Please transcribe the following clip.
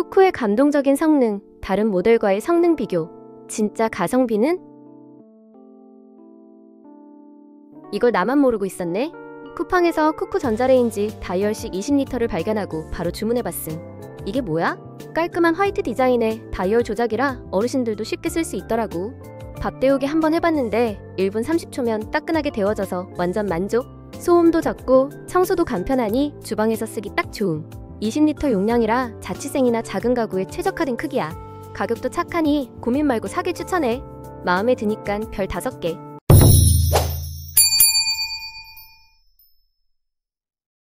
쿠쿠의 감동적인 성능, 다른 모델과의 성능 비교. 진짜 가성비는? 이걸 나만 모르고 있었네. 쿠팡에서 쿠쿠 전자레인지 다이얼식 20L를 발견하고 바로 주문해봤음. 이게 뭐야? 깔끔한 화이트 디자인에 다이얼 조작이라 어르신들도 쉽게 쓸 수 있더라고. 밥 데우기 한번 해봤는데 1분 30초면 따끈하게 데워져서 완전 만족. 소음도 적고 청소도 간편하니 주방에서 쓰기 딱 좋음. 20L 용량이라 자취생이나 작은 가구에 최적화된 크기야. 가격도 착하니 고민 말고 사길 추천해. 마음에 드니깐 별 5개.